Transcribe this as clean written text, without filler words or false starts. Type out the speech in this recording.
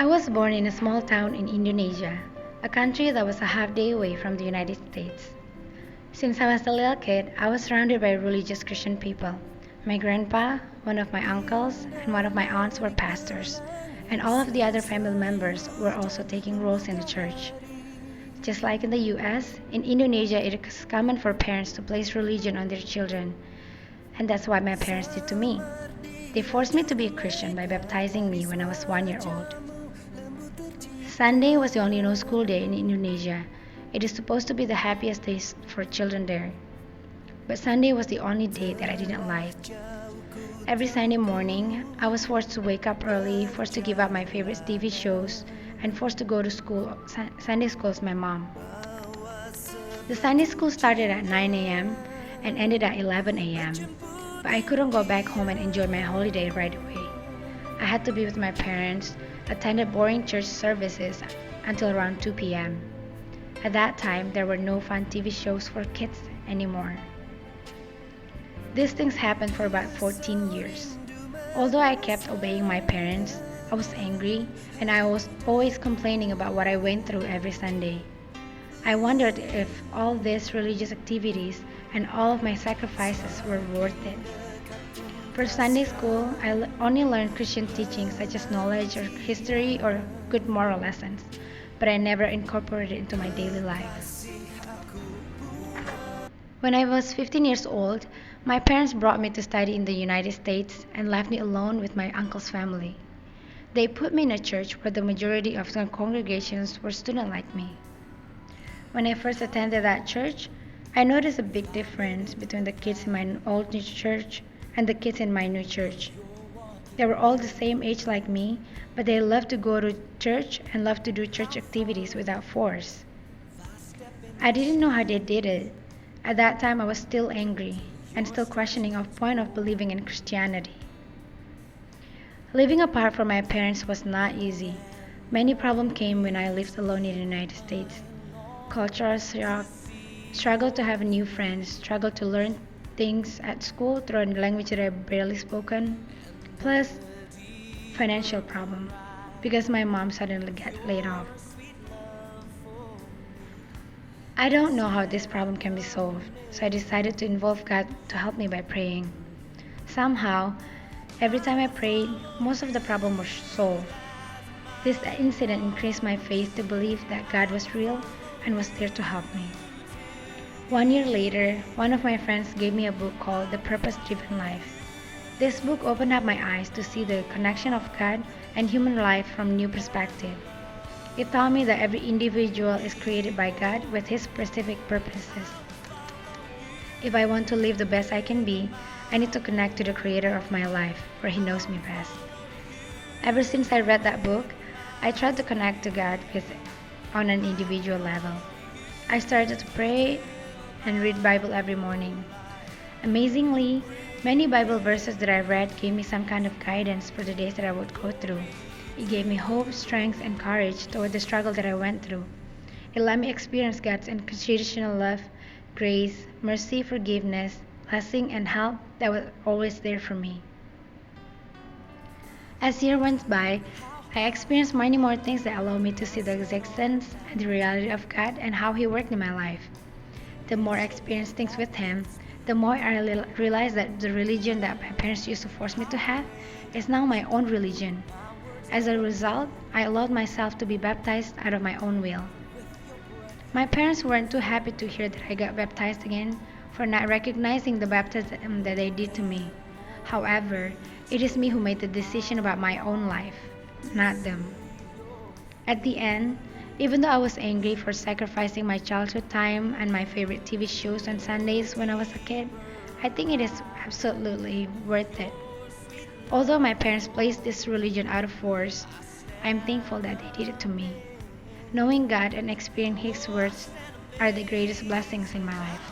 I was born in a small town in Indonesia, a country that was a half day away from the United States. Since I was a little kid, I was surrounded by religious Christian people. My grandpa, one of my uncles, and one of my aunts were pastors, and all of the other family members were also taking roles in the church. Just like in the US, in Indonesia it is common for parents to place religion on their children, and that's what my parents did to me. They forced me to be a Christian by baptizing me when I was 1 year old. Sunday was the only no school day in Indonesia. It is supposed to be the happiest day for children there. But Sunday was the only day that I didn't like. Every Sunday morning, I was forced to wake up early, forced to give up my favorite TV shows, and forced to go to school, Sunday school with my mom. The Sunday school started at 9 a.m. and ended at 11 a.m. But I couldn't go back home and enjoy my holiday right away. I had to be with my parents, attended boring church services until around 2 p.m. At that time, there were no fun TV shows for kids anymore. These things happened for about 14 years. Although I kept obeying my parents, I was angry and I was always complaining about what I went through every Sunday. I wondered if all these religious activities and all of my sacrifices were worth it. For Sunday school, I only learned Christian teachings such as knowledge or history or good moral lessons, but I never incorporated it into my daily life. When I was 15 years old, my parents brought me to study in the United States and left me alone with my uncle's family. They put me in a church where the majority of the congregations were students like me. When I first attended that church, I noticed a big difference between the kids in my old new church and the kids in my new church. They were all the same age like me, but they loved to go to church and loved to do church activities without force. I didn't know how they did it. At that time, I was still angry and still questioning the point of believing in Christianity. Living apart from my parents was not easy. Many problems came when I lived alone in the United States. Cultural shock, struggled to have new friends, struggled to learn things at school through a language that I barely spoken, plus financial problem because my mom suddenly got laid off. I don't know how this problem can be solved, so I decided to involve God to help me by praying. Somehow, every time I prayed, most of the problem was solved. This incident increased my faith to believe that God was real and was there to help me. 1 year later, one of my friends gave me a book called The Purpose-Driven Life. This book opened up my eyes to see the connection of God and human life from a new perspective. It taught me that every individual is created by God with His specific purposes. If I want to live the best I can be, I need to connect to the Creator of my life, where He knows me best. Ever since I read that book, I tried to connect to God on an individual level. I started to pray and read Bible every morning. Amazingly, many Bible verses that I read gave me some kind of guidance for the days that I would go through. It gave me hope, strength, and courage toward the struggle that I went through. It let me experience God's unconditional love, grace, mercy, forgiveness, blessing, and help that was always there for me. As years went by, I experienced many more things that allowed me to see the existence and the reality of God and how He worked in my life. The more I experienced things with Him, the more I realized that the religion that my parents used to force me to have is now my own religion. As a result, I allowed myself to be baptized out of my own will. My parents weren't too happy to hear that I got baptized again for not recognizing the baptism that they did to me. However, it is me who made the decision about my own life, not them. At the end, even though I was angry for sacrificing my childhood time and my favorite TV shows on Sundays when I was a kid, I think it is absolutely worth it. Although my parents placed this religion out of force, I am thankful that they did it to me. Knowing God and experiencing His words are the greatest blessings in my life.